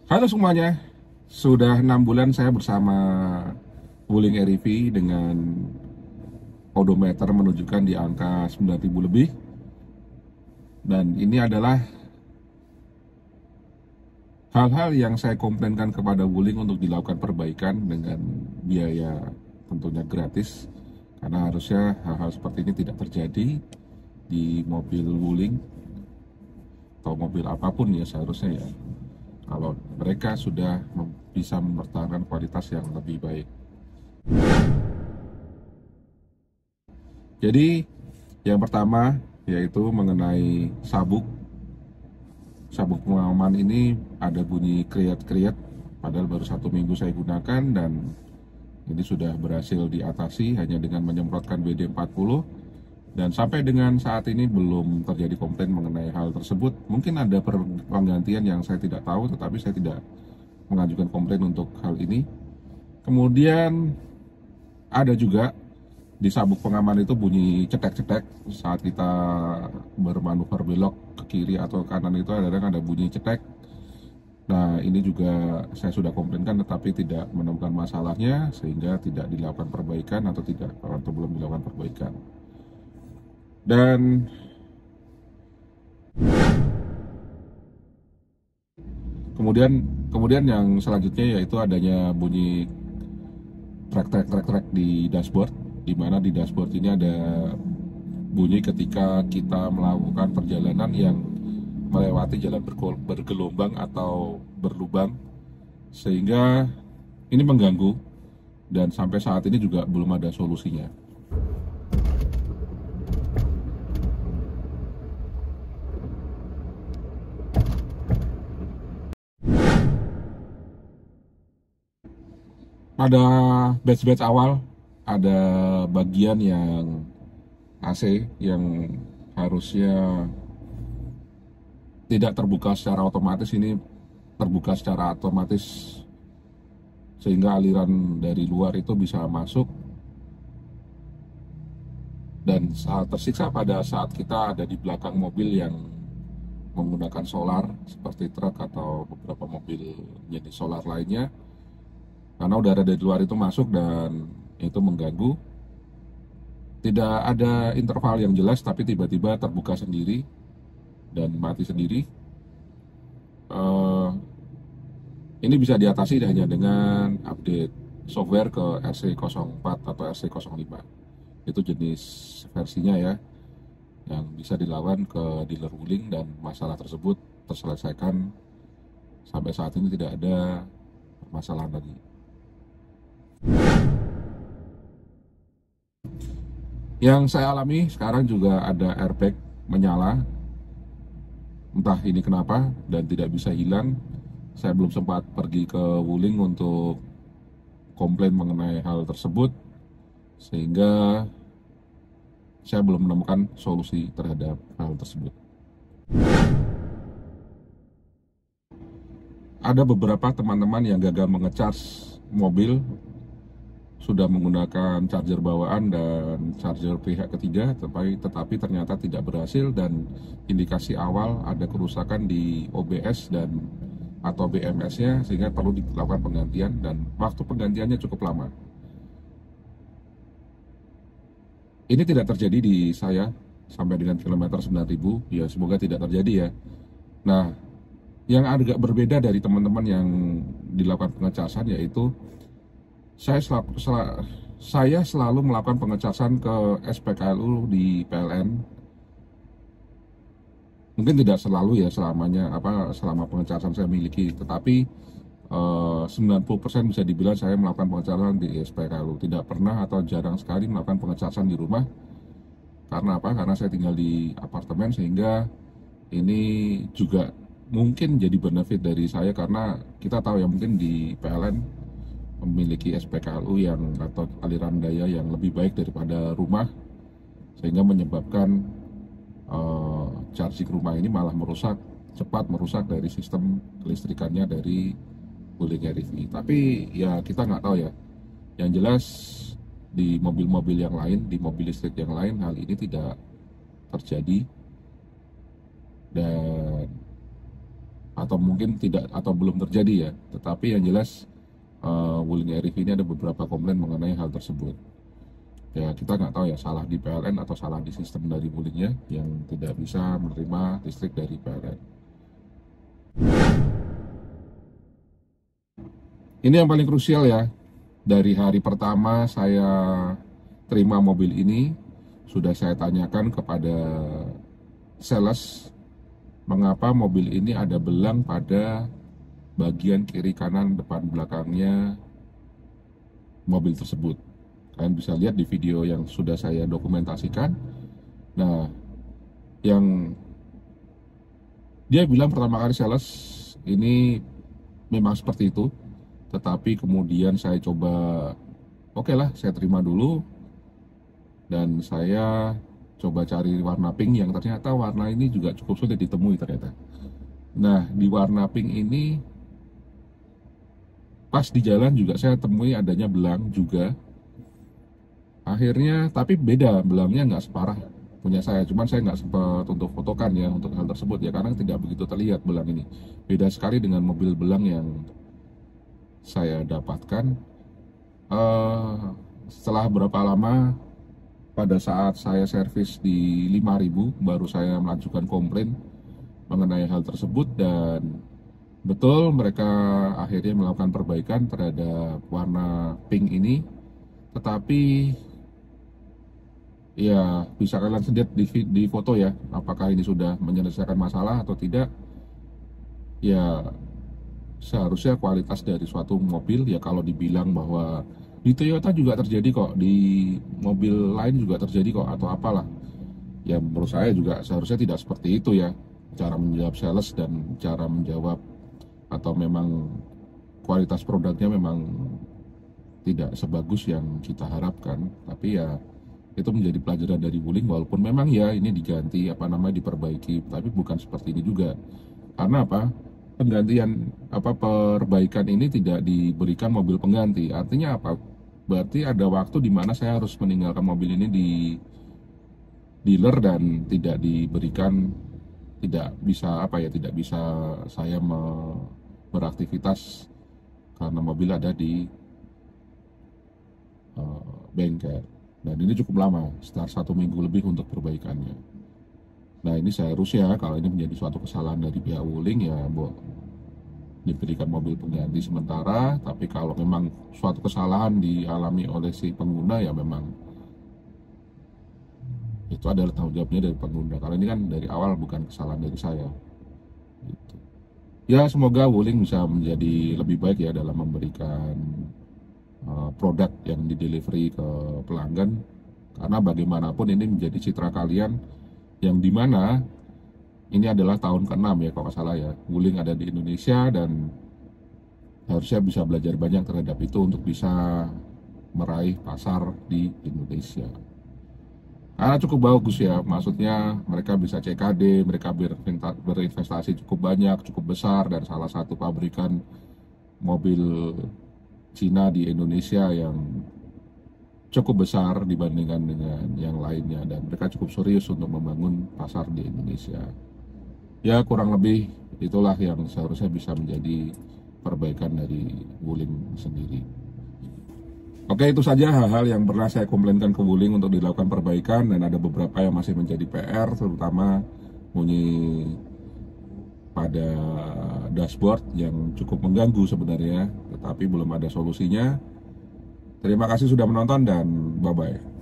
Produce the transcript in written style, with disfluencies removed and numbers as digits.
Halo semuanya, sudah 6 bulan saya bersama Wuling REV dengan odometer menunjukkan di angka 9.000 lebih. Dan ini adalah hal-hal yang saya komplainkan kepada Wuling untuk dilakukan perbaikan dengan biaya tentunya gratis. Karena harusnya hal-hal seperti ini tidak terjadi di mobil Wuling atau mobil apapun ya seharusnya ya. Kalau mereka sudah bisa mempertahankan kualitas yang lebih baik. Jadi yang pertama yaitu mengenai sabuk. Sabuk pengaman ini ada bunyi kriat-kriat, padahal baru 1 minggu saya gunakan dan ini sudah berhasil diatasi hanya dengan menyemprotkan WD-40. Dan sampai dengan saat ini belum terjadi komplain mengenai hal tersebut. Mungkin ada penggantian yang saya tidak tahu, tetapi saya tidak mengajukan komplain untuk hal ini. Kemudian ada juga di sabuk pengaman itu bunyi cetek-cetek saat kita bermanuver belok ke kiri atau kanan, itu kadang ada bunyi cetek. Nah ini juga saya sudah komplainkan tetapi tidak menemukan masalahnya sehingga tidak dilakukan perbaikan atau belum dilakukan perbaikan. Dan kemudian yang selanjutnya yaitu adanya bunyi trek di dashboard, di mana di dashboard ini ada bunyi ketika kita melakukan perjalanan yang melewati jalan bergelombang atau berlubang, sehingga ini mengganggu dan sampai saat ini juga belum ada solusinya. Pada batch-batch awal ada bagian yang AC yang harusnya tidak terbuka secara otomatis, ini terbuka secara otomatis sehingga aliran dari luar itu bisa masuk dan saat tersiksa pada saat kita ada di belakang mobil yang menggunakan solar seperti truk atau beberapa mobil jenis solar lainnya, karena udara dari luar itu masuk dan itu mengganggu. Tidak ada interval yang jelas tapi tiba-tiba terbuka sendiri dan mati sendiri. Ini bisa diatasi hanya dengan update software ke RC04 atau RC05. Itu jenis versinya ya, yang bisa dilakukan ke dealer Wuling dan masalah tersebut terselesaikan. Sampai saat ini tidak ada permasalahan lagi. Yang saya alami sekarang juga ada airbag menyala, entah ini kenapa dan tidak bisa hilang. Saya belum sempat pergi ke Wuling untuk komplain mengenai hal tersebut, sehingga saya belum menemukan solusi terhadap hal tersebut. Ada beberapa teman-teman yang gagal mengecharge mobil, sudah menggunakan charger bawaan dan charger pihak ketiga, tetapi ternyata tidak berhasil dan indikasi awal ada kerusakan di OBS dan atau BMS-nya sehingga perlu dilakukan penggantian dan waktu penggantiannya cukup lama. Ini tidak terjadi di saya sampai dengan kilometer 9.000, ya semoga tidak terjadi ya. Nah, yang agak berbeda dari teman-teman yang dilakukan pengecasan yaitu saya selalu melakukan pengecasan ke SPKLU di PLN. Mungkin tidak selalu ya selama pengecasan saya miliki, tetapi 90% bisa dibilang saya melakukan pengecasan di SPKLU. Tidak pernah atau jarang sekali melakukan pengecasan di rumah. Karena apa? Karena saya tinggal di apartemen, sehingga ini juga mungkin jadi benefit dari saya karena kita tahu ya mungkin di PLN memiliki SPKLU yang atau aliran daya yang lebih baik daripada rumah, sehingga menyebabkan charging rumah ini malah cepat merusak dari sistem kelistrikannya dari Wuling REV. Tapi ya kita nggak tahu ya. Yang jelas di mobil-mobil yang lain, di mobil listrik yang lain hal ini tidak terjadi dan atau mungkin tidak atau belum terjadi ya. Tetapi yang jelas Wuling REV ini ada beberapa komplain mengenai hal tersebut. Ya kita nggak tahu ya salah di PLN atau salah di sistem dari Wulingnya yang tidak bisa menerima listrik dari PLN. Ini yang paling krusial ya. Dari hari pertama saya terima mobil ini, sudah saya tanyakan kepada sales mengapa mobil ini ada belang pada bagian kiri kanan depan belakangnya mobil tersebut. Kalian bisa lihat di video yang sudah saya dokumentasikan. Nah, yang dia bilang pertama kali sales ini memang seperti itu, tetapi kemudian saya coba, oke lah, saya terima dulu, dan saya coba cari warna pink yang ternyata warna ini juga cukup sulit ditemui ternyata. Nah, di warna pink ini pas di jalan juga saya temui adanya belang juga. Akhirnya, tapi beda, belangnya nggak separah punya saya, cuman saya nggak sempat untuk fotokan ya untuk hal tersebut ya, karena tidak begitu terlihat belang ini. Beda sekali dengan mobil belang yang saya dapatkan. Setelah berapa lama, pada saat saya servis di 5000, baru saya melanjutkan komplain mengenai hal tersebut, dan betul mereka akhirnya melakukan perbaikan terhadap warna pink ini. Tetapi ya bisa kalian lihat di foto ya, apakah ini sudah menyelesaikan masalah atau tidak. Ya seharusnya kualitas dari suatu mobil ya, kalau dibilang bahwa di Toyota juga terjadi kok, di mobil lain juga terjadi kok, atau apalah, ya menurut saya juga seharusnya tidak seperti itu ya cara menjawab sales dan cara menjawab, atau memang kualitas produknya memang tidak sebagus yang kita harapkan. Tapi ya itu menjadi pelajaran dari Wuling, walaupun memang ya ini diganti diperbaiki, tapi bukan seperti ini juga. Karena apa? Perbaikan ini tidak diberikan mobil pengganti. Artinya apa? Berarti ada waktu di mana saya harus meninggalkan mobil ini di dealer dan tidak diberikan, tidak bisa saya beraktivitas karena mobil ada di bengkel. Dan ini cukup lama, sekitar 1 minggu lebih untuk perbaikannya. Nah, ini seharusnya kalau ini menjadi suatu kesalahan dari pihak Wuling ya diberikan mobil pengganti sementara. Tapi kalau memang suatu kesalahan dialami oleh si pengguna ya memang itu adalah tanggung jawabnya dari pengguna, karena ini kan dari awal bukan kesalahan dari saya gitu. Ya semoga Wuling bisa menjadi lebih baik ya dalam memberikan produk yang didelivery ke pelanggan, karena bagaimanapun ini menjadi citra kalian, yang dimana ini adalah tahun ke-6 ya kalau nggak salah ya Wuling ada di Indonesia, dan harusnya bisa belajar banyak terhadap itu untuk bisa meraih pasar di Indonesia. Karena cukup bagus ya, maksudnya mereka bisa CKD, mereka berinvestasi cukup banyak, cukup besar, dan salah satu pabrikan mobil Cina di Indonesia yang cukup besar dibandingkan dengan yang lainnya, dan mereka cukup serius untuk membangun pasar di Indonesia. Ya kurang lebih itulah yang seharusnya bisa menjadi perbaikan dari Wuling sendiri. Oke, itu saja hal-hal yang pernah saya komplainkan ke Wuling untuk dilakukan perbaikan, dan ada beberapa yang masih menjadi PR, terutama bunyi pada dashboard yang cukup mengganggu sebenarnya, tetapi belum ada solusinya. Terima kasih sudah menonton dan bye-bye.